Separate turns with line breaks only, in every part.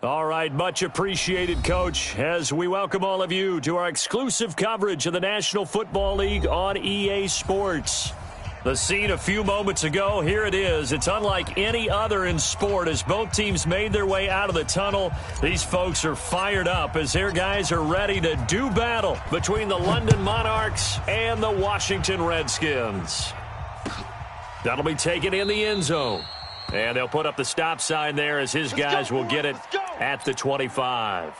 All right, much appreciated, Coach, as we welcome all of you to our exclusive coverage of the National Football League on EA Sports. The scene a few moments ago, here it is. It's unlike any other in sport as both teams made their way out of the tunnel. These folks are fired up as their guys are ready to do battle between the London Monarchs and the Washington Redskins. That'll be taken in the end zone. And they'll put up the stop sign there as his guys will get it at the 25.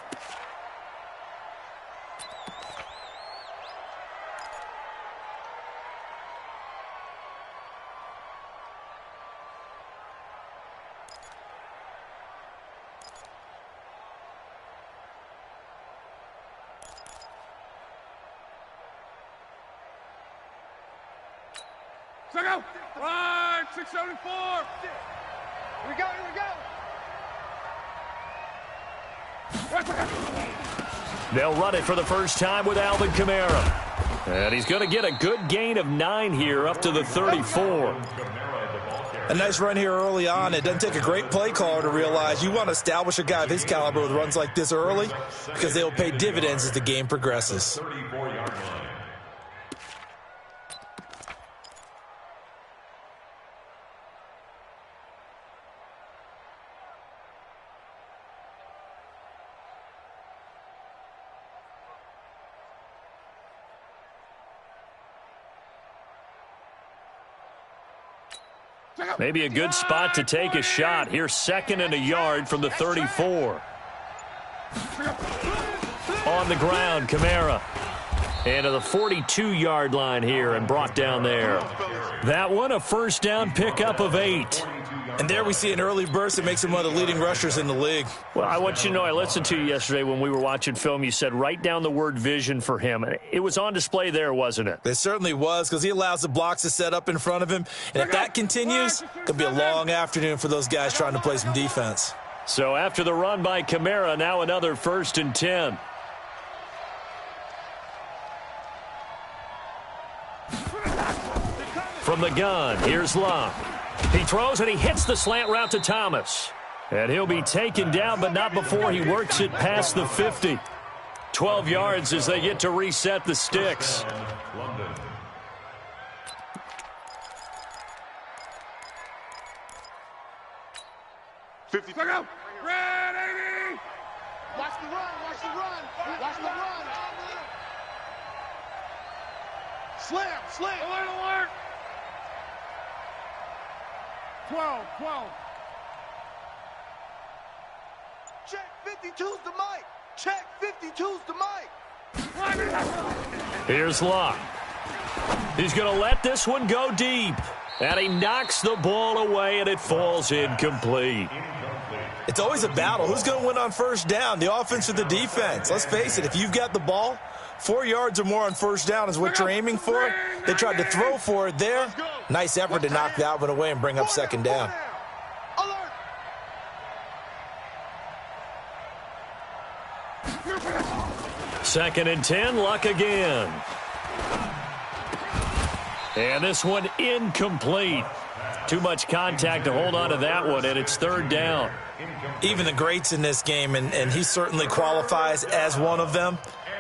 So go. Right, 674. Here we go, here we go.
They'll run it for the first time with Alvin Kamara. And he's going to get a good gain of 9 here up to the 34.
A nice run here early on. It doesn't take a great play caller to realize you want to establish a guy of his caliber with runs like this early because they will pay dividends as the game progresses.
Maybe a good spot to take a shot. Here's 2nd and a yard from the 34. On the ground, Kamara. And to the 42-yard line here and brought down there. That one, a first down pickup of 8.
And there we see an early burst that makes him one of the leading rushers in the league.
Well, I want you to know, I listened to you yesterday when we were watching film. You said write down the word vision for him. It was on display there, wasn't it?
It certainly was because he allows the blocks to set up in front of him. And if that continues, it could be a long afternoon for those guys trying to play some defense.
So after the run by Kamara, now another 1st and 10. From the gun, here's Love. He throws and he hits the slant route to Thomas. And he'll be taken down, but not before he works it past the 50. 12 yards as they get to reset the sticks.
50. Go. Ready. Watch the run. Watch the run. Watch the run. Slam. Slam. Alert. 12. Check 52's the mic. Check 52's the mic.
Here's Locke. He's going to let this one go deep. And he knocks the ball away, and it falls incomplete.
It's always a battle. Who's going to win on first down, the offense or the defense? Let's face it, if you've got the ball, 4 yards or more on first down is what you're aiming for. They tried to throw for it there. Nice effort to knock that one away and bring up second down.
2nd and 10, Luck again. And this one incomplete. Too much contact to hold on to that one, and it's 3rd down.
Even the greats in this game, and he certainly qualifies as one of them,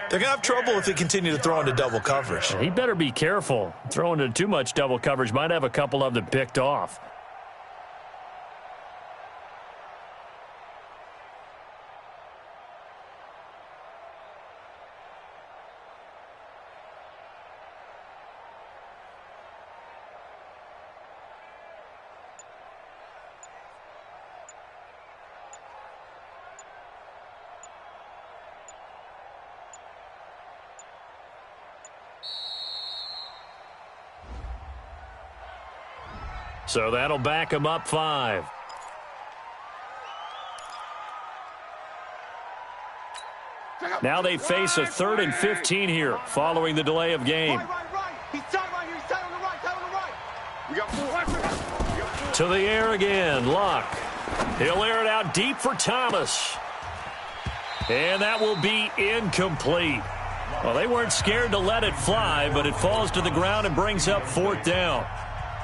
they're going to have trouble if they continue to throw into double coverage.
He better be careful. Throwing into too much double coverage might have a couple of them picked off. So that'll back him up 5. Now they face a 3rd and 15 here following the delay of game.
Right. He's tied right here. He's tied on the right. We got 4.
To the air again, Luck. He'll air it out deep for Thomas. And that will be incomplete. Well, they weren't scared to let it fly, but it falls to the ground and brings up 4th down.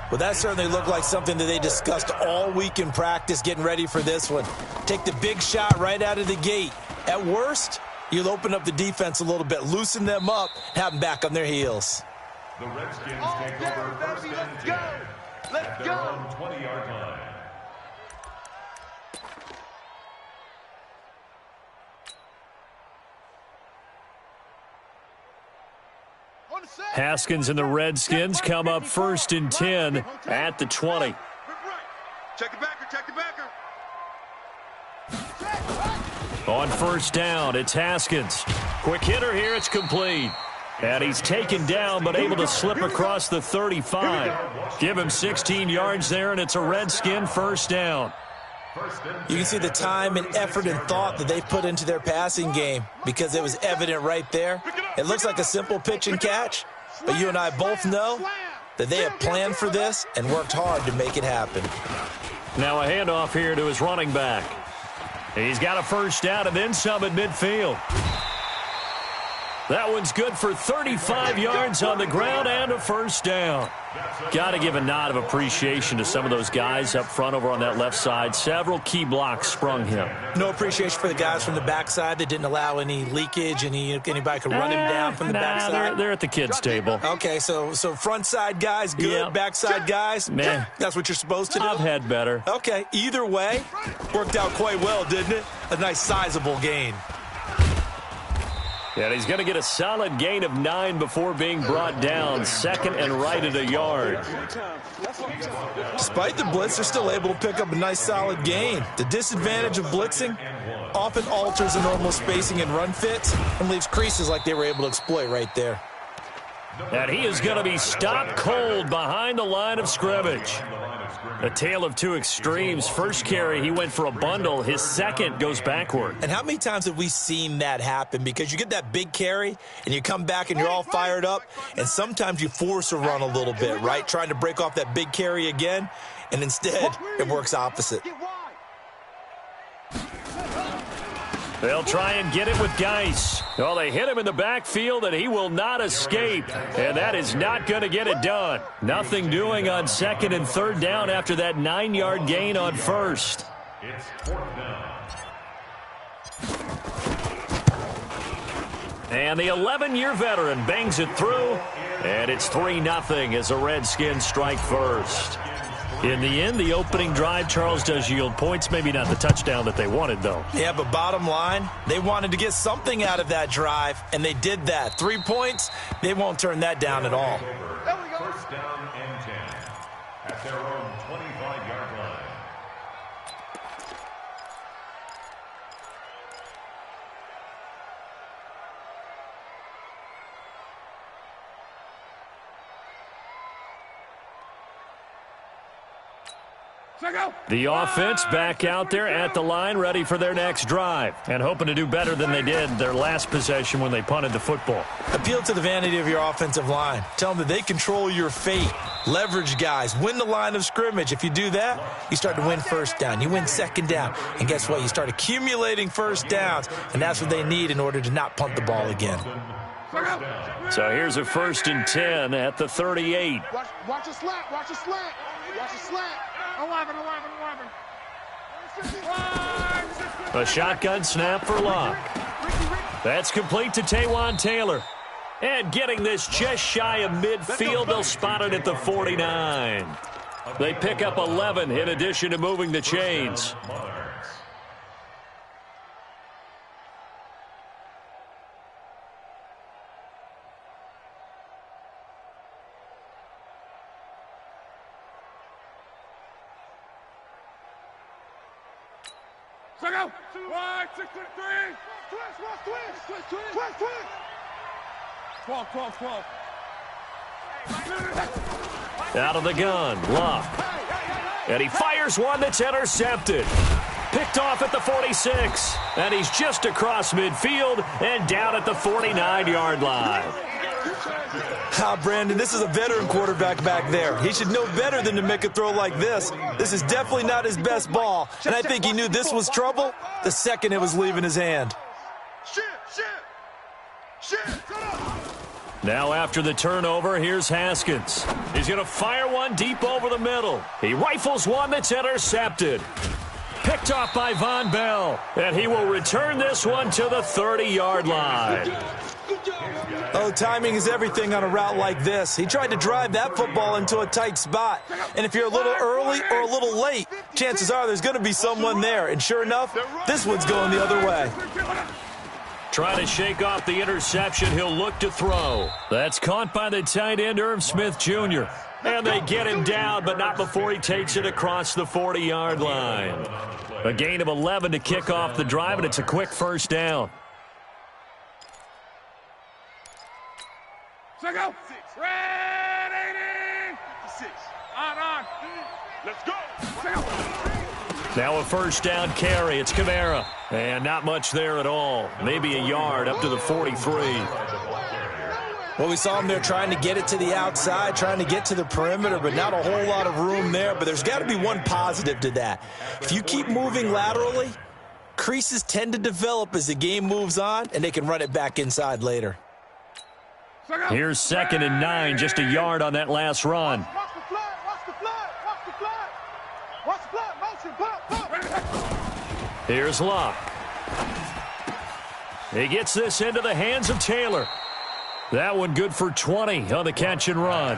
Well, that certainly looked like something that they discussed all week in practice getting ready for this one. Take the big shot right out of the gate. At worst, you'll open up the defense a little bit, loosen them up, have them back on their heels.
The Redskins take over first and 10 at their own 20-yard line.
Haskins and the Redskins come up first and 10 at the 20.
Check the backer, check the backer.
On first down, it's Haskins. Quick hitter here, it's complete. And he's taken down, but able to slip across the 35. Give him 16 yards there, and it's a Redskin first down.
You can see the time and effort and thought that they put into their passing game because it was evident right there. It looks like a simple pitch and catch, but you and I both know that they have planned for this and worked hard to make it happen.
Now a handoff here to his running back. He's got a first down and then some at midfield. That one's good for 35 yards on the ground and a first down. Got to give a nod of appreciation to some of those guys up front over on that left side. Several key blocks sprung him.
No appreciation for the guys from the backside that didn't allow any leakage, anybody could run him down from the backside.
They're at the kids' table.
Okay, so front side guys good,
yep.
Backside guys,
man,
that's what you're supposed to do.
I've had better.
Okay, either way, worked out quite well, didn't it? A nice sizable gain.
And he's going to get a solid gain of 9 before being brought down. Second and right at a yard.
Despite the blitz, they're still able to pick up a nice solid gain. The disadvantage of blitzing often alters the normal spacing and run fits and leaves creases like they were able to exploit right there.
And he is going to be stopped cold behind the line of scrimmage. A tale of two extremes. First carry, he went for a bundle. His second goes backward.
And how many times have we seen that happen? Because you get that big carry, and you come back and you're all fired up, and sometimes you force a run a little bit, right? Trying to break off that big carry again, and instead it works opposite.
They'll try and get it with Geis. Well, they hit him in the backfield, and he will not escape. And that is not going to get it done. Nothing doing on second and third down after that 9-yard gain on first.
It's fourth down.
And the 11-year veteran bangs it through. And it's 3-0 as the Redskins strike first. In the end, the opening drive, Charles, does yield points. Maybe not the touchdown that they wanted, though.
Yeah, but bottom line, they wanted to get something out of that drive, and they did that. 3 points, they won't turn that down at all.
First down and 10 at their own 25-yard line.
The offense back out there at the line, ready for their next drive, and hoping to do better than they did their last possession when they punted the football.
Appeal to the vanity of your offensive line. Tell them that they control your fate. Leverage guys. Win the line of scrimmage. If you do that, you start to win first down. You win second down. And guess what? You start accumulating first downs, and that's what they need in order to not punt the ball again.
So here's a first and 10 at the 38.
Watch a slant, watch a slant, watch a slant. 11.
A shotgun snap for Locke. That's complete to Taywan Taylor. And getting this just shy of midfield, they'll spot it at the 49. They pick up 11 in addition to moving the chains.
Go! 1, 6, 3. Twist. 12.
Out of the gun, Locke. And he fires one that's intercepted. Picked off at the 46. And he's just across midfield and down at the 49-yard line.
Brandon, this is a veteran quarterback back there. He should know better than to make a throw like this. This is definitely not his best ball, and I think he knew this was trouble the second it was leaving his hand.
Now after the turnover, here's Haskins. He's going to fire one deep over the middle. He rifles one that's intercepted. Picked off by Von Bell. And he will return this one to the 30-yard line.
Oh, timing is everything on a route like this. He tried to drive that football into a tight spot. And if you're a little early or a little late, chances are there's going to be someone there. And sure enough, this one's going the other way.
Trying to shake off the interception, he'll look to throw. That's caught by the tight end, Irv Smith Jr. And they get him down, but not before he takes it across the 40-yard line. A gain of 11 to kick off the drive, and it's a quick first down.
Go. Red 80. 6. On. Let's go.
Now a first down carry. It's Kamara. And not much there at all. Maybe a yard up to the 43.
Well, we saw him there trying to get it to the outside, trying to get to the perimeter, but not a whole lot of room there. But there's got to be one positive to that. If you keep moving laterally, creases tend to develop as the game moves on, and they can run it back inside later.
Here's 2nd and 9, just a yard on that last run.
Watch the flood. Motion.
Here's Luck. He gets this into the hands of Taylor. That one good for 20 on the catch and run.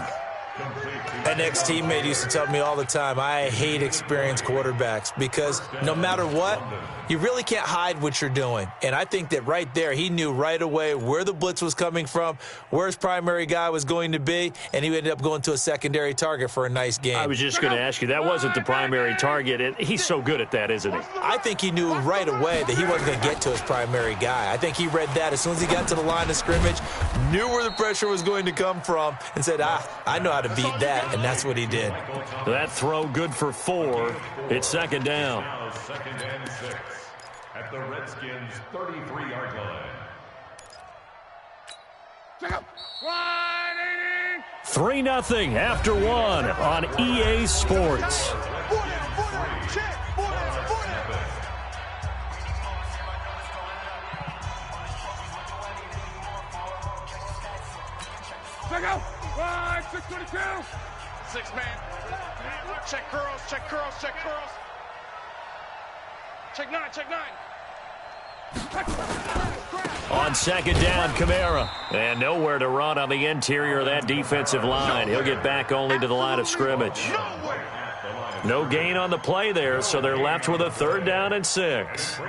An ex-teammate used to tell me all the time, I hate experienced quarterbacks because no matter what, you really can't hide what you're doing. And I think that right there, he knew right away where the blitz was coming from, where his primary guy was going to be, and he ended up going to a secondary target for a nice game.
I was just going to ask you, that wasn't the primary target, and he's so good at that, isn't he?
I think he knew right away that he wasn't going to get to his primary guy. I think he read that as soon as he got to the line of scrimmage, knew where the pressure was going to come from, and said, I know how to beat that, and that's what he did.
That throw good for 4. It's 2nd down.
Now 2nd and 6 at the Redskins' 33-yard line.
3-0 after 1 on EA Sports.
Check out. 622. 6-man. Check curls. Check 9.
On 2nd down, Kamara. And nowhere to run on the interior of that defensive line. He'll get back only to the line of scrimmage. No gain on the play there, so they're left with a 3rd down and 6.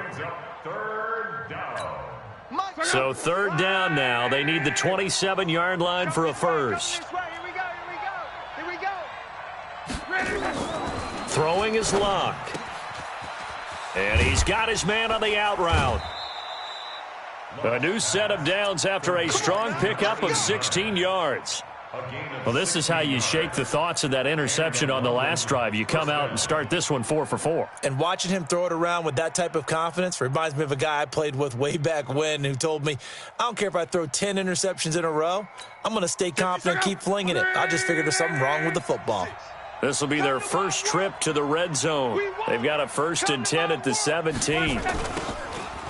So 3rd down now. They need the 27-yard line for a first.
Here we go.
Throwing is Luck. And he's got his man on the out route. A new set of downs after a strong pickup of 16 yards. Well, this is how you shake the thoughts of that interception on the last drive. You come out and start this one 4 for 4.
And watching him throw it around with that type of confidence reminds me of a guy I played with way back when who told me, I don't care if I throw 10 interceptions in a row. I'm going to stay confident, keep flinging it. I just figured there's something wrong with the football.
This will be their first trip to the red zone. They've got a 1st and 10 at the 17.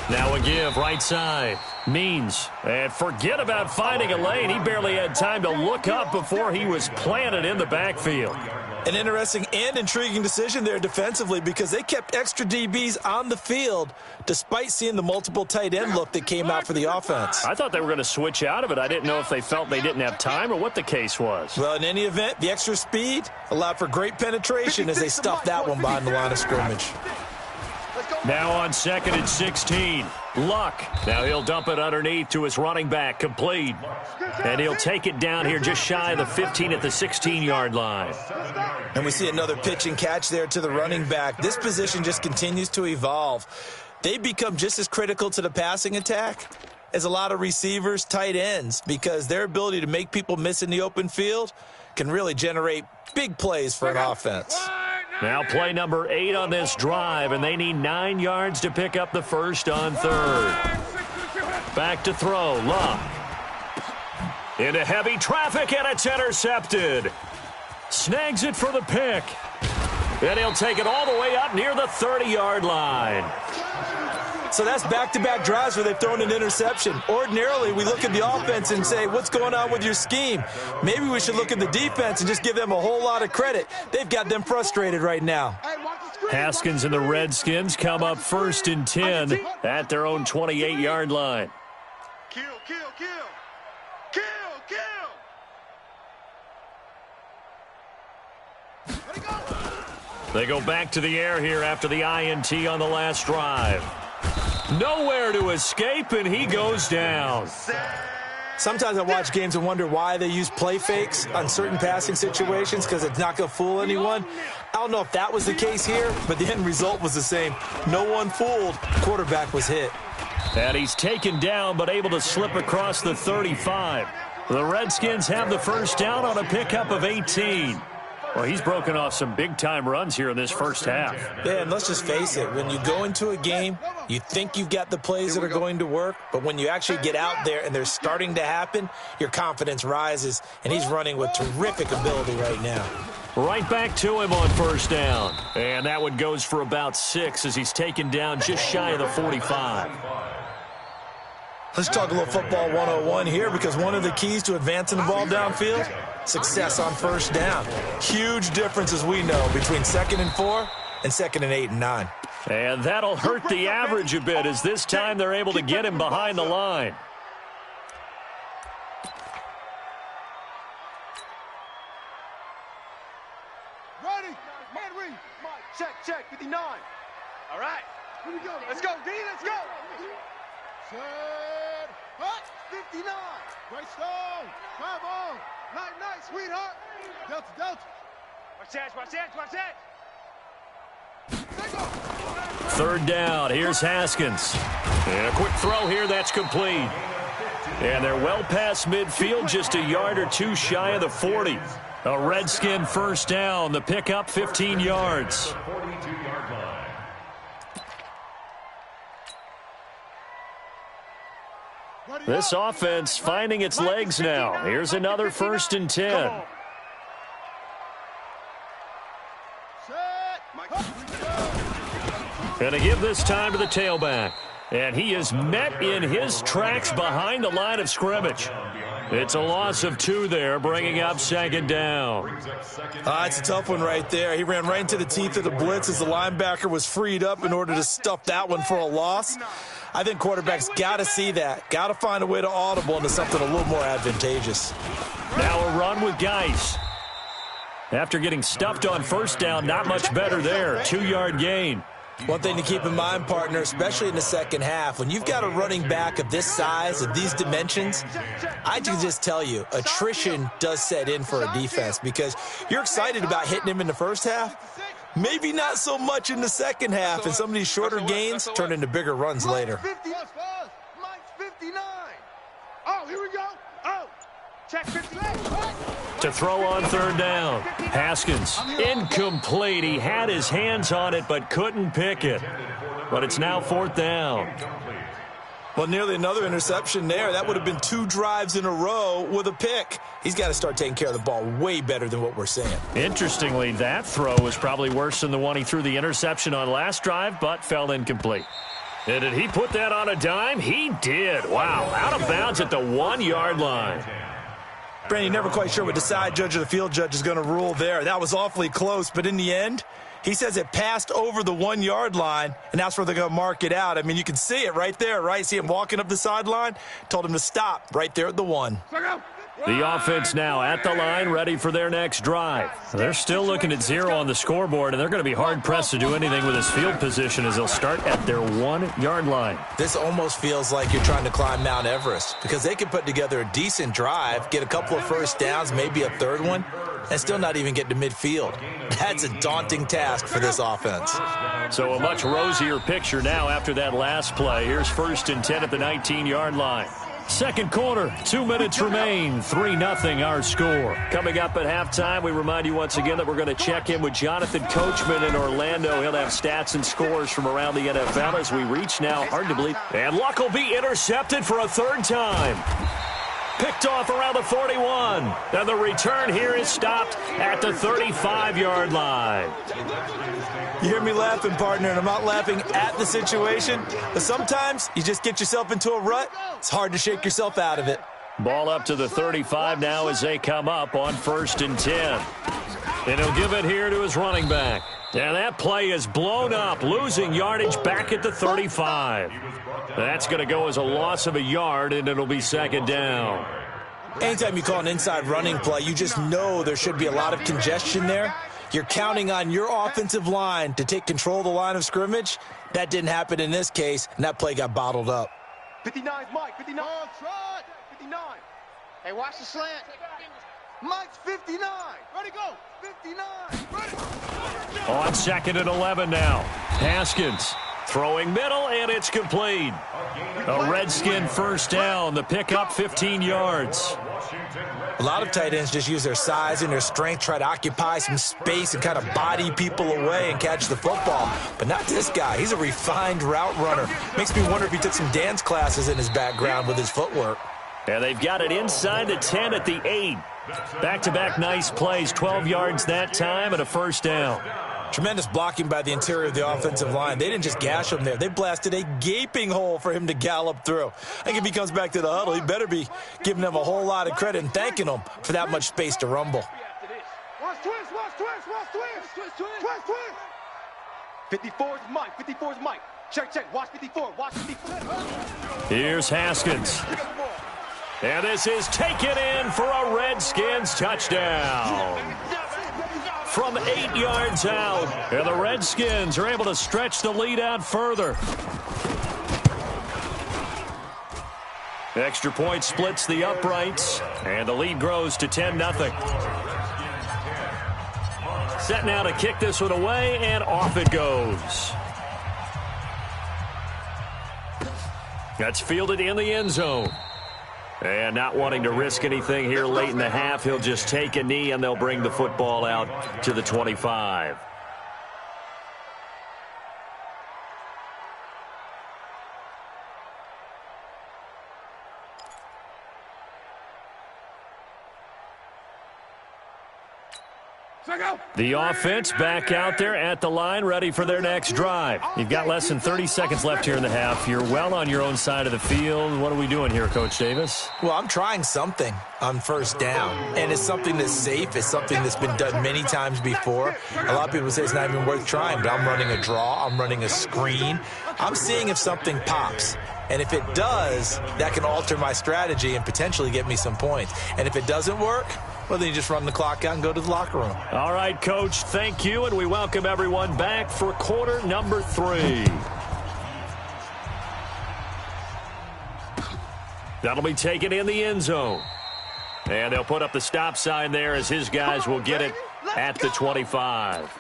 Now a give, right side. Means. And forget about finding a lane. He barely had time to look up before he was planted in the backfield.
An interesting and intriguing decision there defensively because they kept extra DBs on the field despite seeing the multiple tight end look that came out for the offense.
I thought they were going to switch out of it. I didn't know if they felt they didn't have time or what the case was.
Well, in any event, the extra speed allowed for great penetration as they stuffed that one behind the line of scrimmage.
Now on 2nd and 16. Luck. Now he'll dump it underneath to his running back. Complete. And he'll take it down here just shy of the 15 at the 16-yard line.
And we see another pitch and catch there to the running back. This position just continues to evolve. They become just as critical to the passing attack as a lot of receivers, tight ends, because their ability to make people miss in the open field can really generate big plays for an offense.
Now play number 8 on this drive, and they need 9 yards to pick up the first on 3rd. Back to throw, Luck. Into heavy traffic, and it's intercepted. Snags it for the pick. And he'll take it all the way up near the 30-yard line.
So that's back-to-back drives where they've thrown an interception. Ordinarily, we look at the offense and say, what's going on with your scheme? Maybe we should look at the defense and just give them a whole lot of credit. They've got them frustrated right now.
Haskins and the Redskins come up 1st and 10 at their own 28-yard line.
Kill, kill, kill. Kill, kill.
They go back to the air here after the INT on the last drive. Nowhere to escape, and he goes down.
Sometimes I watch games and wonder why they use play fakes on certain passing situations, because it's not going to fool anyone. I don't know if that was the case here, but the end result was the same. No one fooled. Quarterback was hit.
And he's taken down, but able to slip across the 35. The Redskins have the first down on a pickup of 18. Well, he's broken off some big-time runs here in this first half.
Yeah, and let's just face it. When you go into a game, you think you've got the plays that are going to work, but when you actually get out there and they're starting to happen, your confidence rises, and he's running with terrific ability right now.
Right back to him on first down. And that one goes for about 6 as he's taken down just shy of the 45.
Let's talk a little football 101 here, because one of the keys to advancing the ball downfield, success on first down. Huge difference, as we know, between 2nd and 4 and 2nd and 8 and 9.
And that'll hurt the average a bit, as this time they're able to get him behind the line.
Ready? Man read. Check, 59. All right. Here we go. Let's go, D. Let's go. Set. Hut. 59. Great stone. Drive on. Night, sweetheart. Delta. Watch that.
3rd down. Here's Haskins. And a quick throw here. That's complete. And they're well past midfield, just a yard or two shy of the 40. A Redskin first down. The pickup 15 yards. This offense finding its legs now. Here's another 1st and 10. And to give this time to the tailback. And he is met in his tracks behind the line of scrimmage. It's a loss of 2 there, bringing up 2nd down.
It's a tough one right there. He ran right into the teeth of the blitz as the linebacker was freed up in order to stuff that one for a loss. I think quarterbacks got to see that. Got to find a way to audible into something a little more advantageous.
Now a run with Geis. After getting stuffed on first down, not much better there. 2-yard gain.
One thing to keep in mind, partner, especially in the second half, when you've got a running back of this size, of these dimensions, I can just tell you, attrition does set in for a defense, because you're excited about hitting him in the first half, maybe not so much in the second half, and some of these shorter gains turn into bigger runs later.
59. Oh, here we go. Oh, check 58.
To throw on 3rd down. Haskins, incomplete. He had his hands on it but couldn't pick it. But it's now 4th down.
Well, nearly another interception there. That would have been 2 drives in a row with a pick. He's got to start taking care of the ball way better than what we're seeing.
Interestingly, that throw was probably worse than the one he threw the interception on last drive, but fell incomplete. And did he put that on a dime? He did. Wow, out of bounds at the 1-yard line.
Brandon, never quite sure what the side judge or the field judge is going to rule there. That was awfully close, but in the end, he says it passed over the 1-yard line, and that's where they're going to mark it out. I mean, you can see it right there, right? See him walking up the sideline? Told him to stop right there at the 1.
The offense now at the line, ready for their next drive. They're still looking at 0 on the scoreboard, and they're going to be hard-pressed to do anything with his field position as they'll start at their 1-yard line.
This almost feels like you're trying to climb Mount Everest, because they can put together a decent drive, get a couple of first downs, maybe a 3rd one, and still not even get to midfield. That's a daunting task for this offense.
So a much rosier picture now after that last play. Here's 1st and 10 at the 19-yard line. Second quarter, 2 minutes remain, 3-0 our score. Coming up at halftime, we remind you once again that we're going to check in with Jonathan Coachman in Orlando. He'll have stats and scores from around the NFL as we reach now, hard to believe. And Luck will be intercepted for a 3rd time. Picked off around the 41. And the return here is stopped at the 35-yard line.
You hear me laughing, partner, and I'm not laughing at the situation, but sometimes you just get yourself into a rut. It's hard to shake yourself out of it.
Ball up to the 35 now as they come up on 1st and 10. And he'll give it here to his running back. And that play is blown up, losing yardage back at the 35. That's going to go as a loss of a yard, and it'll be 2nd down.
Anytime you call an inside running play, you just know there should be a lot of congestion there. You're counting on your offensive line to take control of the line of scrimmage. That didn't happen in this case, and that play got bottled up.
59's Mike, 59. 59. Hey, watch the slant. Mike's 59. Ready, go. 59. Ready.
On 2nd and 11 now. Haskins throwing middle, and it's complete. A Redskin first down. The pickup 15 yards.
A lot of tight ends just use their size and their strength, try to occupy some space and kind of body people away and catch the football. But not this guy. He's a refined route runner. Makes me wonder if he took some dance classes in his background with his footwork.
And they've got it inside the 10 at the 8. Back-to-back nice plays, 12 yards that time and a first down.
Tremendous blocking by the interior of the offensive line. They didn't just gash him there. They blasted a gaping hole for him to gallop through. I think if he comes back to the huddle, he better be giving them a whole lot of credit and thanking them for that much space to rumble.
Watch twist, watch twist, watch twist. Twist, twist. 54's Mike, 54's Mike. Check, watch 54, watch 54.
Here's Haskins. And this is taken in for a Redskins touchdown. From 8 yards out, and the Redskins are able to stretch the lead out further. Extra point splits the uprights, and the lead grows to 10-0. Set now to kick this one away, and off it goes. That's fielded in the end zone. And not wanting to risk anything here late in the half, he'll just take a knee, and they'll bring the football out to the 25. The offense back out there at the line, ready for their next drive. You've got less than 30 seconds left here in the half. You're well on your own side of the field. What are we doing here, Coach Davis?
Well, I'm trying something on first down, and it's something that's safe. It's something that's been done many times before. A lot of people say it's not even worth trying, but I'm running a draw. I'm running a screen. I'm seeing if something pops. And if it does, that can alter my strategy and potentially get me some points. And if it doesn't work, well, then you just run the clock out and go to the locker room.
All right, Coach, thank you, and we welcome everyone back for quarter number 3. That'll be taken in the end zone. And they'll put up the stop sign there as his guys will get it at the 25.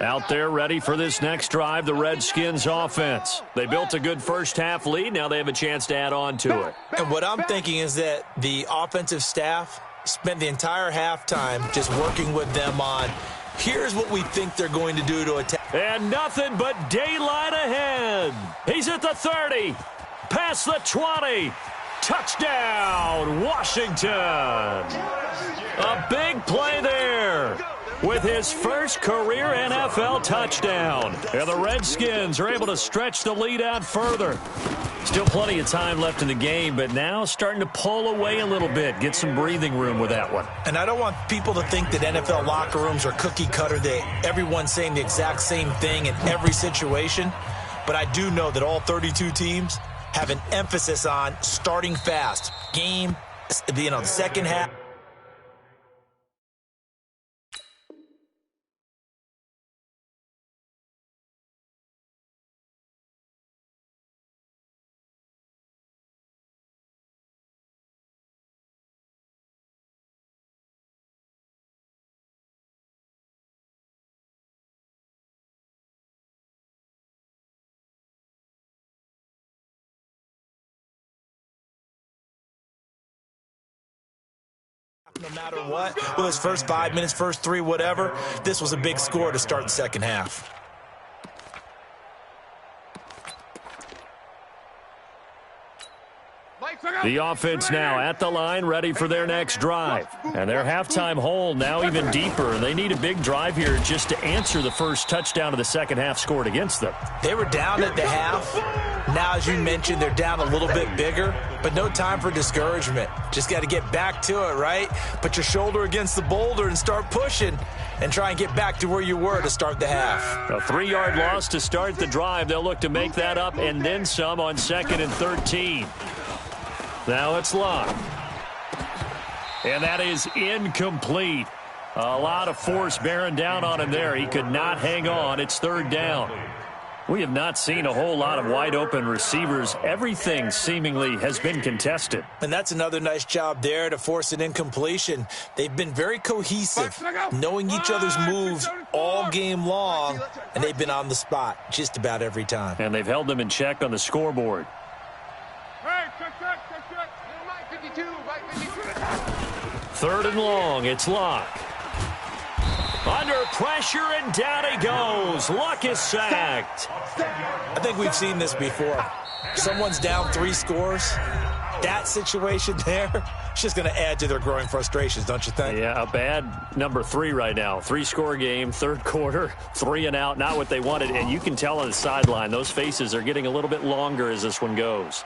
Out there ready for this next drive, the Redskins offense. They built a good first half lead. Now they have a chance to add on to it.
And what I'm thinking is that the offensive staff spent the entire halftime just working with them on, here's what we think they're going to do to attack.
And nothing but daylight ahead. He's at the 30, past the 20. Touchdown, Washington. A big play there with his first career NFL touchdown. And the Redskins are able to stretch the lead out further. Still plenty of time left in the game, but now starting to pull away a little bit, get some breathing room with that one.
And I don't want people to think that NFL locker rooms are cookie cutter, that everyone's saying the exact same thing in every situation. But I do know that all 32 teams have an emphasis on starting fast. Game, the second half. No matter what, well, his first 5 minutes, first 3, whatever, this was a big score to start the second half.
The offense now at the line, ready for their next drive. And their halftime hole now even deeper. They need a big drive here just to answer the first touchdown of the second half scored against them.
They were down at the half. Now, as you mentioned, they're down a little bit bigger, but no time for discouragement. Just got to get back to it, right? Put your shoulder against the boulder and start pushing and try and get back to where you were to start the half.
A 3-yard loss to start the drive. They'll look to make that up and then some on 2nd and 13. Now it's Locke. And that is incomplete. A lot of force bearing down on him there. He could not hang on. It's 3rd down. We have not seen a whole lot of wide-open receivers. Everything seemingly has been contested.
And that's another nice job there to force an incompletion. They've been very cohesive, knowing each other's moves all game long, and they've been on the spot just about every time.
And they've held them in check on the scoreboard.
Hey, check.
3rd and long, it's Locke. Under pressure, and down he goes. Luck is sacked.
I think we've seen this before. Someone's down 3 scores. That situation there, it's just going to add to their growing frustrations, don't you think?
Yeah, a bad number 3 right now. 3-score game, 3rd quarter, 3 and out, not what they wanted. And you can tell on the sideline, those faces are getting a little bit longer as this one goes.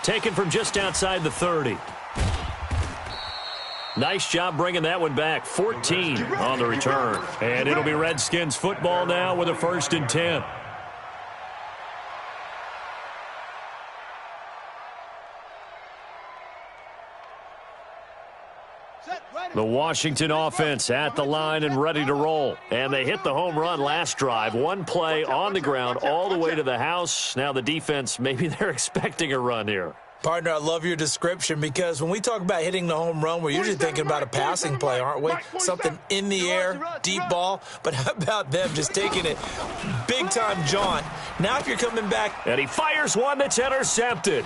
Taken from just outside the 30. Nice job bringing that one back. 14 on the return. And it'll be Redskins football now with a 1st and 10. The Washington offense at the line and ready to roll. And they hit the home run last drive. One play on the ground all the way to the house. Now the defense, maybe they're expecting a run here.
Partner, I love your description because when we talk about hitting the home run, we're usually thinking about a passing play, aren't we? Something in the air, deep ball. But how about them just taking it big-time jaunt? Now if you're coming back.
And he fires one that's intercepted.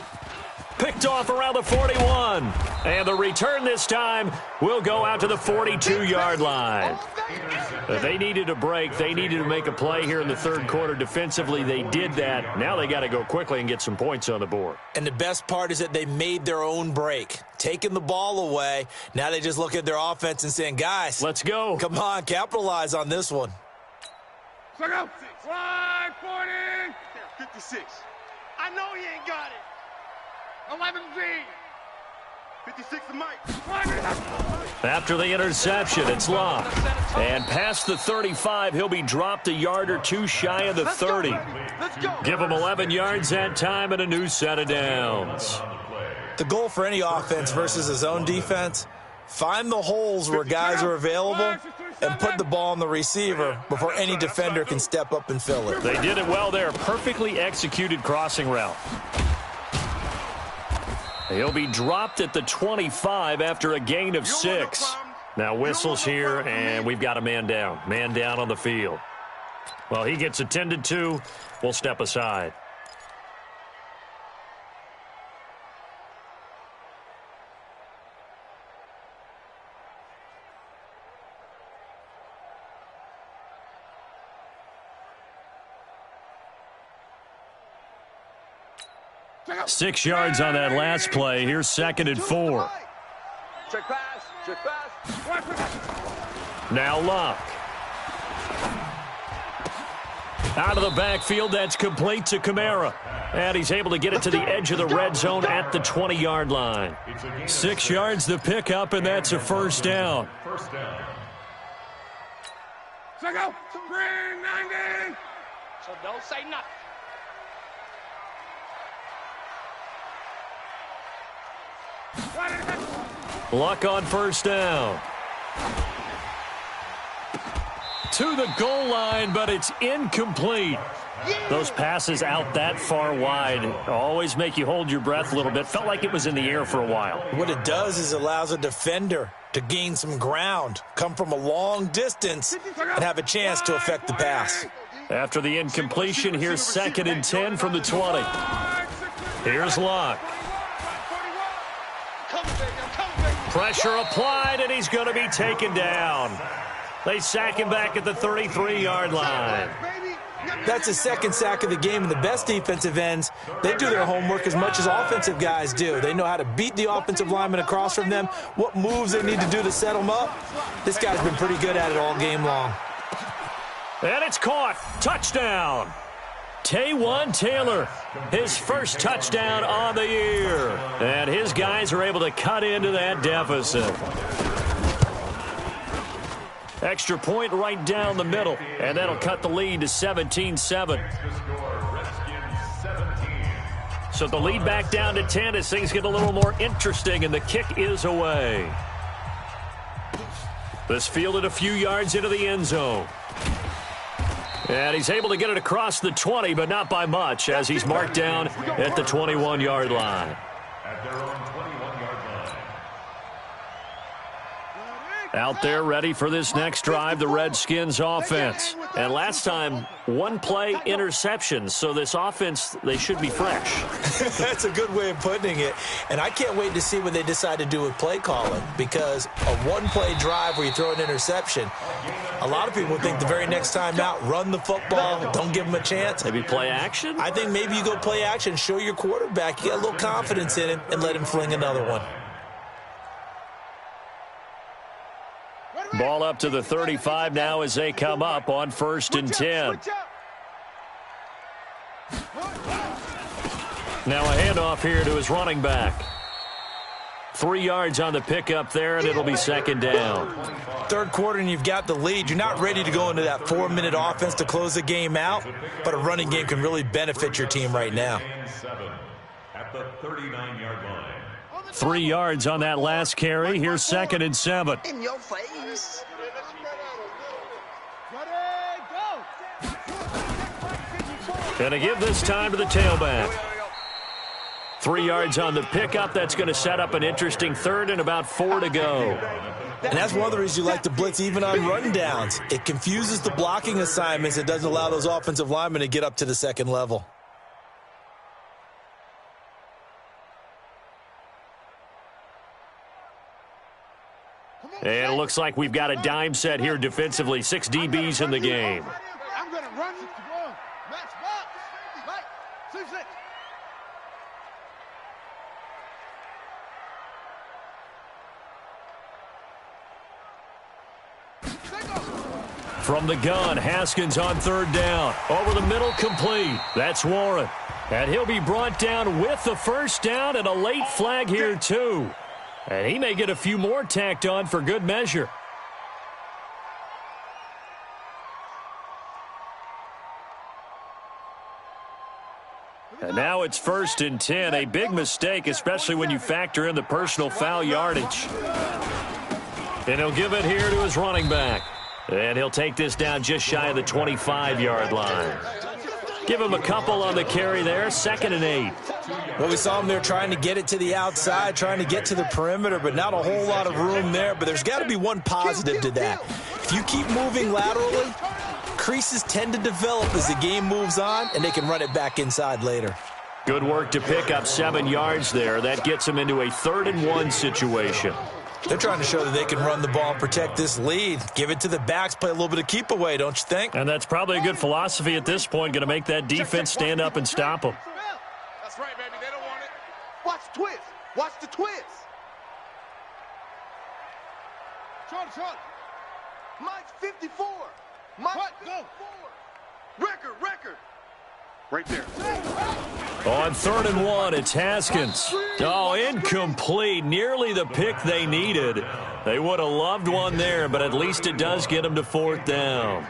Picked off around the 41. And the return this time will go out to the 42-yard line. They needed a break. They needed to make a play here in the 3rd quarter. Defensively, they did that. Now they got to go quickly and get some points on the board.
And the best part is that they made their own break, taking the ball away. Now they just look at their offense and saying, guys,
let's go.
Come on, capitalize on this one.
Check out. 540. 56. I know he ain't got it. 11Z. 56 to Mike.
After the interception, it's Locke. And past the 35, he'll be dropped a yard or 2 shy of the 30. Give him 11 yards that time and a new set of downs.
The goal for any offense versus a zone defense, find the holes where guys are available and put the ball on the receiver before any defender can step up and fill it.
They did it well there. Perfectly executed crossing route. He'll be dropped at the 25 after a gain of 6. Now whistles here, and we've got a man down. Man down on the field. Well, he gets attended to. We'll step aside. Six yards on that last play. Here's 2nd and 4.
Check pass. Check pass.
Now Locke. Out of the backfield, that's complete to Kamara. And he's able to get it to the edge of the red zone at the 20-yard line. 6 yards the pickup, and that's a 1st down.
Check out. 390. So don't say nothing.
Luck on 1st down. To the goal line, but it's incomplete. Those passes out that far wide always make you hold your breath a little bit. Felt like it was in the air for a while.
What it does is allows a defender to gain some ground, come from a long distance, and have a chance to affect the pass.
After the incompletion, here's 2nd and 10 from the 20. Here's Locke. Pressure applied, and he's going to be taken down. They sack him back at the 33-yard line.
That's his second sack of the game, and the best defensive ends, they do their homework as much as offensive guys do. They know how to beat the offensive lineman across from them, what moves they need to do to set them up. This guy's been pretty good at it all game long.
And it's caught. Touchdown. Taywan Taylor, his first touchdown on the year. And his guys are able to cut into that deficit. Extra point right down the middle, and that'll cut the lead to 17-7. So the lead back down to 10 as things get a little more interesting, and the kick is away. This fielded a few yards into the end zone. And he's able to get it across the 20, but not by much, as he's marked down at the 21-yard line.
At their own 21-yard line.
Out there ready for this next drive, the Redskins offense. And last time, one-play interception, so this offense, they should be fresh.
That's a good way of putting it. And I can't wait to see what they decide to do with play calling, because a one-play drive where you throw an interception, a lot of people think the very next time out, run the football, don't give them a chance.
Maybe play action?
I think maybe you go play action, show your quarterback, you got a little confidence in him, and let him fling another one.
Ball up to the 35 now as they come up on 1st and 10. Now a handoff here to his running back. 3 yards on the pickup there, and it'll be 2nd down.
Third quarter, and you've got the lead. You're not ready to go into that 4-minute offense to close the game out, but a running game can really benefit your team right now.
At the 39-yard line.
3 yards on that last carry. Here's 2nd and 7.
In your face.
Gonna give this time to the tailback. 3 yards on the pickup. That's going to set up an interesting 3rd and about 4 to go.
And that's one of the reasons you like to blitz even on rundowns. It confuses the blocking assignments. It doesn't allow those offensive linemen to get up to the second level.
And it looks like we've got a dime set here defensively. 6 DBs in the game.
I'm going to run. Match box. Right. 6-6.
From the gun, Haskins on 3rd down. Over the middle, complete. That's Warren. And he'll be brought down with the 1st down and a late flag here, too. And he may get a few more tacked on for good measure. And now it's 1st and 10. A big mistake, especially when you factor in the personal foul yardage. And he'll give it here to his running back. And he'll take this down just shy of the 25-yard line. Give him a couple on the carry there. 2nd and 8.
Well, we saw him there trying to get it to the outside, trying to get to the perimeter, but not a whole lot of room there. But there's got to be one positive to that. If you keep moving laterally, creases tend to develop as the game moves on, and they can run it back inside later.
Good work to pick up 7 yards there. That gets them into a 3rd and 1 situation.
They're trying to show that they can run the ball and protect this lead. Give it to the backs, play a little bit of keep away, don't you think?
And that's probably a good philosophy at this point, going to make that defense stand up and stop them.
That's right, baby. They don't want it. Watch the twist. Watch the twist. Short. Mike's 54. Mike, go. Record. Right there.
On 3rd and 1, it's Haskins. Oh, incomplete. Nearly the pick they needed. They would have loved one there, but at least it does get them to 4th down.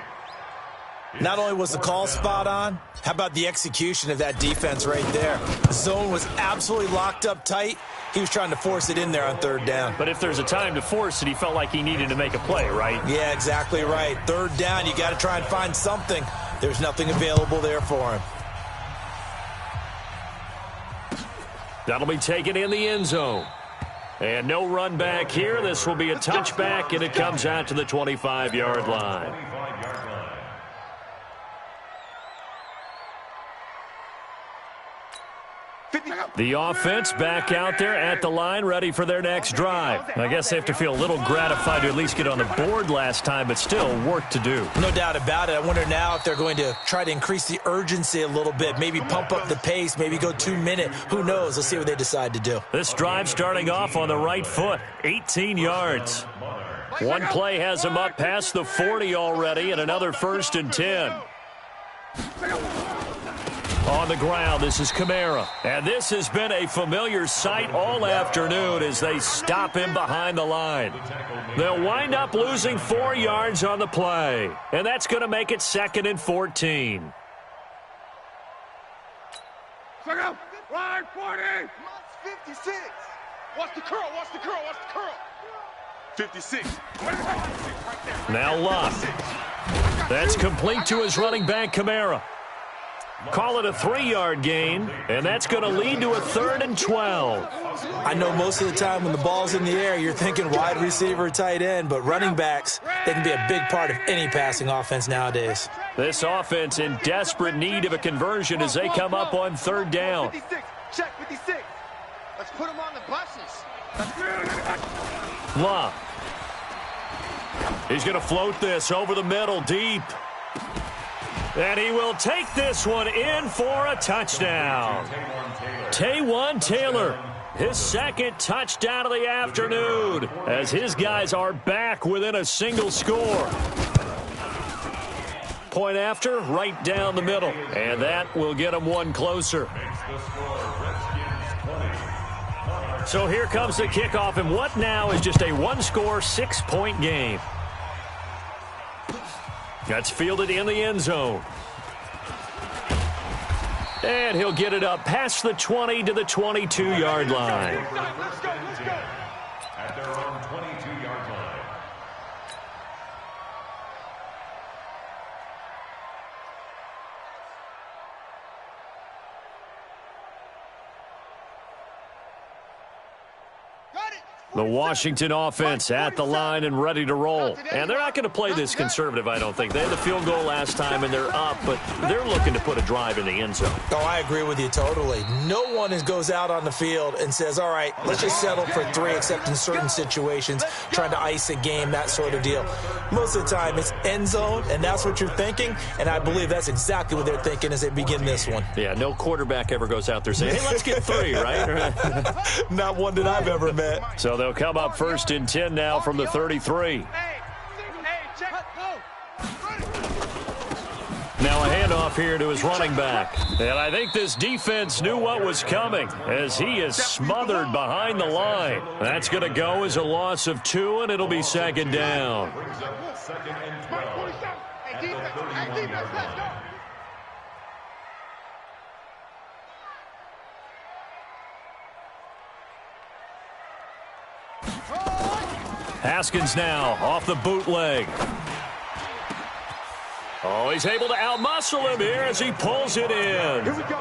Not only was the call spot on, how about the execution of that defense right there? The zone was absolutely locked up tight. He was trying to force it in there on 3rd down.
But if there's a time to force it, he felt like he needed to make a play, right?
Yeah, exactly right. 3rd down, you got to try and find something. There's nothing available there for him.
That'll be taken in the end zone. And no run back here. This will be a touchback, and it comes out to the 25-yard line. The offense back out there at the line, ready for their next drive. I guess they have to feel a little gratified to at least get on the board last time, but still work to do.
No doubt about it. I wonder now if they're going to try to increase the urgency a little bit, maybe pump up the pace, maybe go 2-minute. Who knows? Let's see what they decide to do.
This drive starting off on the right foot, 18 yards. One play has him up past the 40 already, and another 1st and 10. On the ground, this is Kamara. And this has been a familiar sight all afternoon as they stop him behind the line. They'll wind up losing 4 yards on the play. And that's going to make it 2nd and 14.
Line 40. 56. Watch the curl, watch the curl, watch the curl. 56.
Now Lott. That's complete to his running back, Kamara. Call it a 3-yard gain, and that's going to lead to a 3rd and 12.
I know most of the time when the ball's in the air, you're thinking wide receiver, tight end, but running backs, they can be a big part of any passing offense nowadays.
This offense in desperate need of a conversion as they come up on 3rd down.
56. Check 56. Let's put them on the buses.
Lott. He's going to float this over the middle, deep. And he will take this one in for a touchdown. Taywan Taylor, his 2nd touchdown of the afternoon, as his guys are back within a single score. Point after, right down the middle, and that will get them one closer. So here comes the kickoff, and what now is just a one-score, 6-point game. That's fielded in the end zone. And he'll get it up past the 20 to the 22-yard line.
Let's go.
At their own 22-yard line.
The Washington offense at the line and ready to roll. And they're not going to play this conservative, I don't think. They had the field goal last time, and they're up, but they're looking to put a drive in the end zone.
Oh, I agree with you totally. No one goes out on the field and says, all right, let's just settle for 3, except in certain situations, trying to ice a game, that sort of deal. Most of the time, it's end zone, and that's what you're thinking, and I believe that's exactly what they're thinking as they begin this one.
Yeah, no quarterback ever goes out there saying, hey, let's get 3, right?
Not one that I've ever met.
So they'll come up 1st and 10 now from the 33. Now a handoff here to his running back. And I think this defense knew what was coming as he is smothered behind the line. That's going to go as a loss of 2, and it'll be 2nd down. Haskins now off the bootleg. Oh, he's able to outmuscle him here as he pulls it in.
Here we go.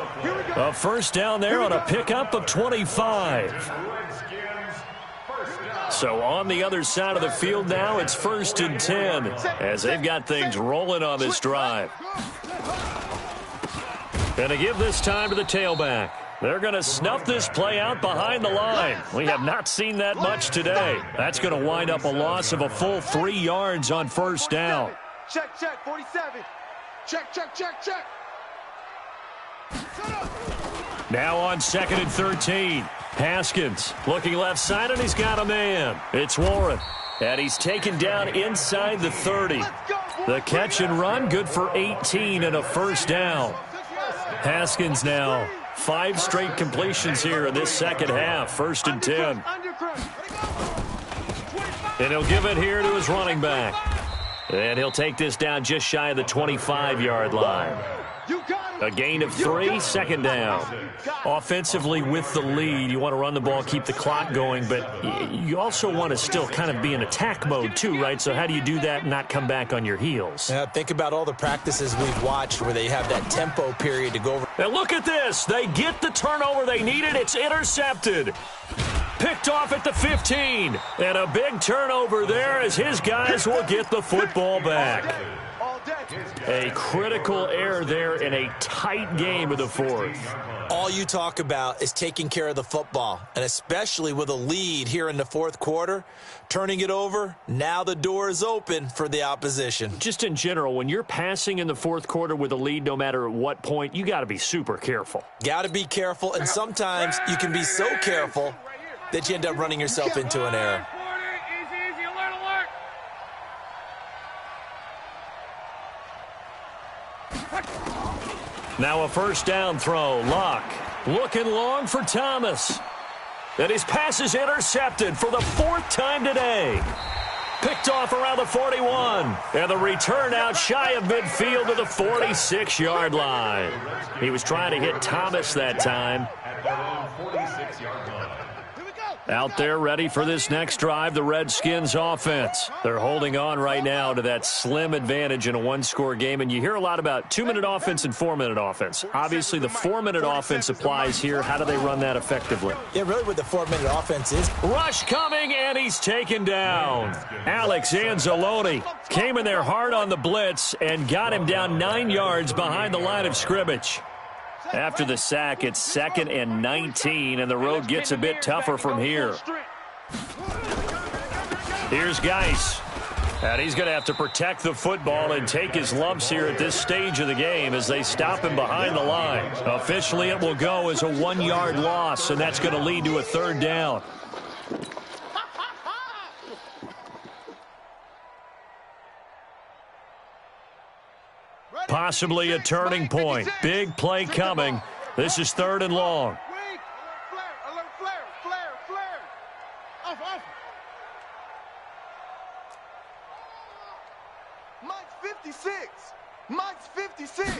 A 1st down there on a pickup of 25. So on the other side of the field now, it's 1st and 10 as they've got things rolling on this drive. And to give this time to the tailback. They're going to snuff this play out behind the line. We have not seen that much today. That's going to wind up a loss of a full 3 yards on 1st down.
Check, 47. Check.
Now on 2nd and 13. Haskins looking left side, and he's got a man. It's Warren. And he's taken down inside the 30. The catch and run, good for 18 and a 1st down. Haskins now 5 straight completions here in this 2nd half. 1st and 10. And he'll give it here to his running back. And he'll take this down just shy of the 25-yard line. A gain of 3, 2nd down. Offensively with the lead, you want to run the ball, keep the clock going, but you also want to still kind of be in attack mode too, right? So how do you do that and not come back on your heels?
Yeah, think about all the practices we've watched where they have that tempo period to go over.
And look at this. They get the turnover they needed. It's intercepted. Picked off at the 15. And a big turnover there as his guys will get the football back. A critical error there in a tight game of the 4th.
All you talk about is taking care of the football, and especially with a lead here in the fourth quarter, turning it over, now the door is open for the opposition.
Just in general, when you're passing in the fourth quarter with a lead, no matter at what point, you got to be super careful.
Got to be careful, and sometimes you can be so careful that you end up running yourself into an error.
Now a first down throw. Luck looking long for Thomas. And his pass is intercepted for the fourth time today. Picked off around the 41. And the return out shy of midfield to the 46-yard line. He was trying to hit Thomas that time. Out there ready for this next drive, the Redskins offense. They're holding on right now to that slim advantage in a one-score game. And you hear a lot about 2-minute offense and 4-minute offense. Obviously, the 4-minute offense applies here. How do they run that effectively?
Yeah, really what the 4-minute offense is.
Rush coming, and he's taken down. Alex Anzalone came in there hard on the blitz and got him down 9 yards behind the line of scrimmage. After the sack, it's 2nd and 19, and the road gets a bit tougher from here. Here's Geis. And he's going to have to protect the football and take his lumps here at this stage of the game as they stop him behind the line. Officially, it will go as a 1-yard loss, and that's going to lead to a third down. Possibly a turning point. Big play coming. This is 3rd and long.
Mike's 56.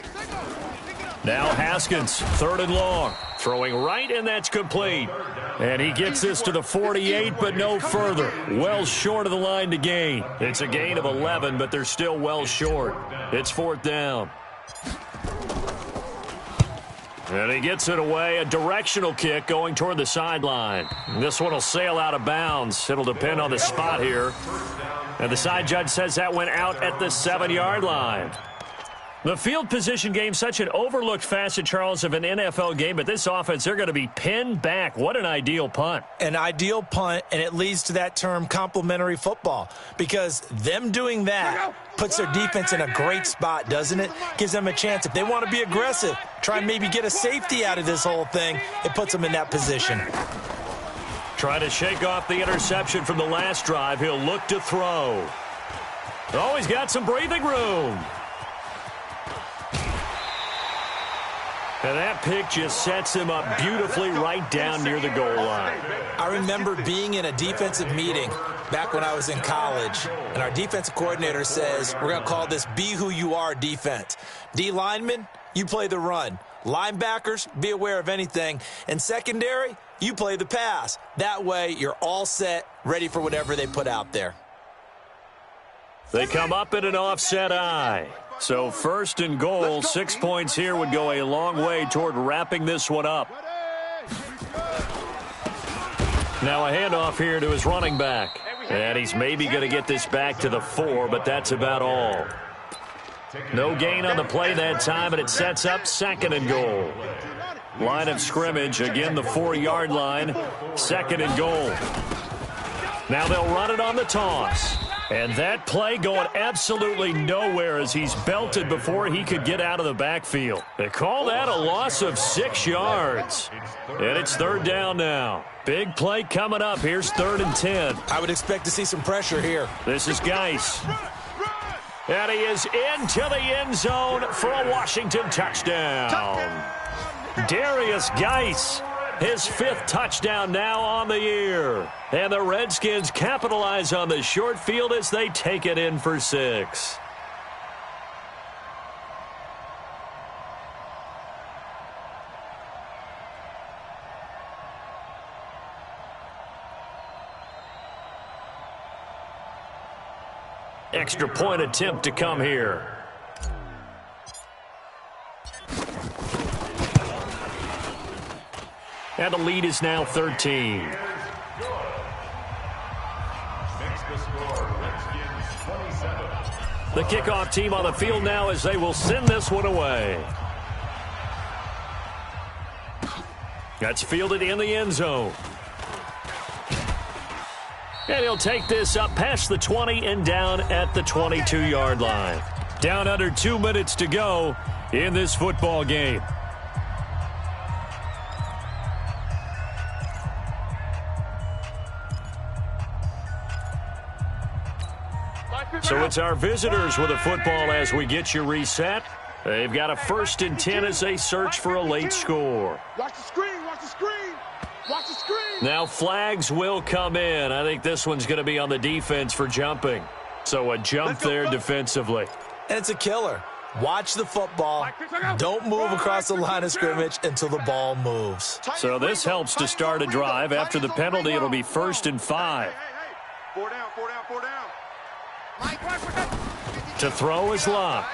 Now Haskins, 3rd and long. Throwing right, and that's complete. And he gets this to the 48, but no further. Well short of the line to gain. It's a gain of 11, but they're still well short. It's 4th down. And he gets it away. A directional kick going toward the sideline. This one will sail out of bounds. It'll depend on the spot here. And the side judge says that went out at the 7-yard line. The field position game, such an overlooked facet, Charles, of an NFL game, but this offense, they're going to be pinned back. What an ideal punt.
An ideal punt, and it leads to that term complementary football, because them doing that puts their defense in a great spot, doesn't it? Gives them a chance. If they want to be aggressive, try and maybe get a safety out of this whole thing, it puts them in that position.
Trying to shake off the interception from the last drive. He'll look to throw. Oh, he's got some breathing room. And that pick just sets him up beautifully right down near the goal line.
I remember being in a defensive meeting back when I was in college, and our defensive coordinator says, we're going to call this Be Who You Are defense. D linemen, you play the run. Linebackers, be aware of anything. And secondary, you play the pass. That way, you're all set, ready for whatever they put out there.
They come up in an offset eye. So 1st and goal, 6 points here would go a long way toward wrapping this one up. Now a handoff here to his running back. And he's maybe going to get this back to the 4, but that's about all. No gain on the play that time, and it sets up 2nd and goal. Line of scrimmage, again the 4-yard line, 2nd and goal. Now they'll run it on the toss. And that play going absolutely nowhere as he's belted before he could get out of the backfield. They call that a loss of 6 yards. And it's 3rd down now. Big play coming up. Here's 3rd and 10.
I would expect to see some pressure here.
This is Geis. And he is into the end zone for a Washington touchdown. Darius Geis, his 5th touchdown now on the year. And the Redskins capitalize on the short field as they take it in for 6. Extra point attempt to come here. And the lead is now 13. The kickoff team on the field now as they will send this one away. That's fielded in the end zone. And he'll take this up past the 20 and down at the 22-yard line. Down under 2 minutes to go in this football game. So it's our visitors with a football as we get you reset. They've got a 1st and 10 as they search for a late score.
Watch the screen, watch the screen, watch the screen.
Now flags will come in. I think this one's going to be on the defense for jumping. So a jump there defensively.
And it's a killer. Watch the football. Don't move across the line of scrimmage until the ball moves.
So this helps to start a drive. After the penalty, it'll be 1st and 5.
4 down, 4 down, 4 down.
To throw is Locke.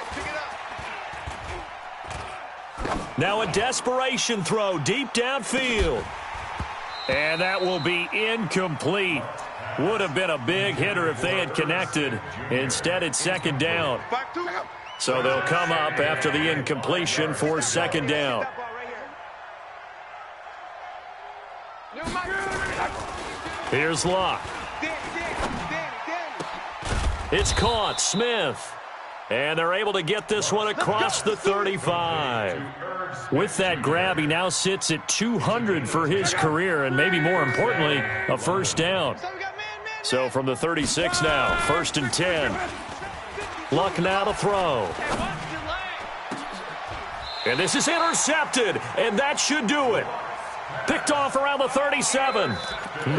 Now a desperation throw deep downfield. And that will be incomplete. Would have been a big hitter if they had connected. Instead, it's 2nd down. So they'll come up after the incompletion for 2nd down. Here's Locke. It's caught. Smith. And they're able to get this one across the 35. With that grab, he now sits at 200 for his career, and maybe more importantly, a 1st down. So from the 36 now, 1st and 10. Luck now to throw. And this is intercepted, and that should do it. Picked off around the 37.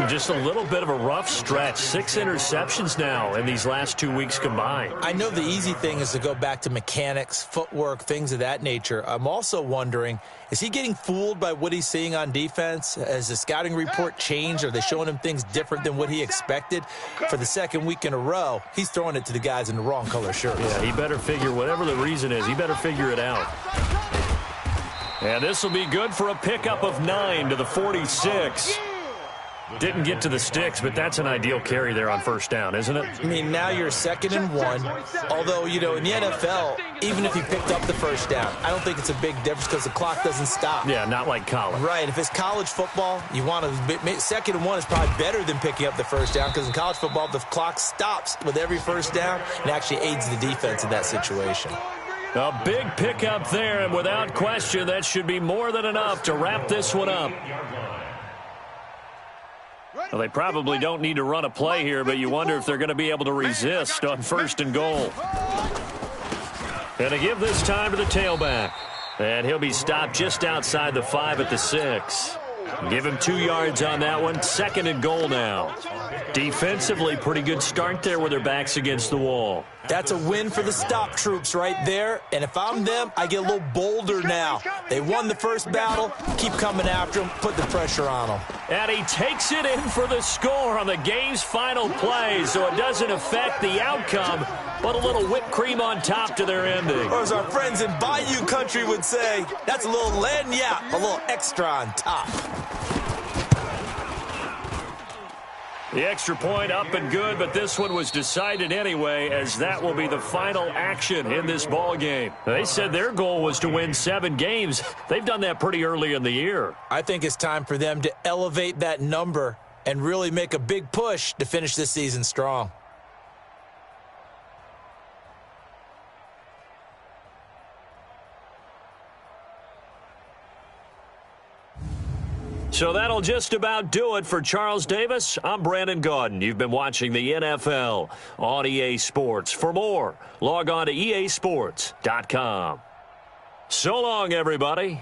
Just a little bit of a rough stretch. 6 interceptions now in these last 2 weeks combined.
I know the easy thing is to go back to mechanics, footwork, things of that nature. I'm also wondering, is he getting fooled by what he's seeing on defense? Has the scouting report changed? Are they showing him things different than what he expected? For the 2nd week in a row, he's throwing it to the guys in the wrong color shirts.
Yeah, he better figure, whatever the reason is, he better figure it out. And this will be good for a pickup of 9 to the 46. Didn't get to the sticks, but that's an ideal carry there on 1st down, isn't it?
I mean, now you're 2nd and 1. Although, you know, in the NFL, even if you picked up the 1st down, I don't think it's a big difference because the clock doesn't stop.
Yeah, not like college.
Right. If it's college football, you want to 2nd and 1 is probably better than picking up the 1st down because in college football, the clock stops with every 1st down and actually aids the defense in that situation.
A big pickup there, and without question, that should be more than enough to wrap this one up. Well, they probably don't need to run a play here, but you wonder if they're going to be able to resist on 1st and goal. And to give this time to the tailback. And he'll be stopped just outside the 5 at the 6. Give him 2 yards on that one. 2nd and goal now. Defensively, pretty good start there with their backs against the wall.
That's a win for the stop troops right there. And if I'm them, I get a little bolder now. They won the 1st battle. Keep coming after them. Put the pressure on them.
And he takes it in for the score on the game's final play, so it doesn't affect the outcome, but a little whipped cream on top to their ending.
Or as our friends in Bayou Country would say, that's a little lagniappe, a little extra on top.
The extra point up and good, but this one was decided anyway, as that will be the final action in this ball game. They said their goal was to win 7 games. They've done that pretty early in the year.
I think it's time for them to elevate that number and really make a big push to finish this season strong.
So that'll just about do it for Charles Davis. I'm Brandon Gaudin. You've been watching the NFL on EA Sports. For more, log on to easports.com. So long, everybody.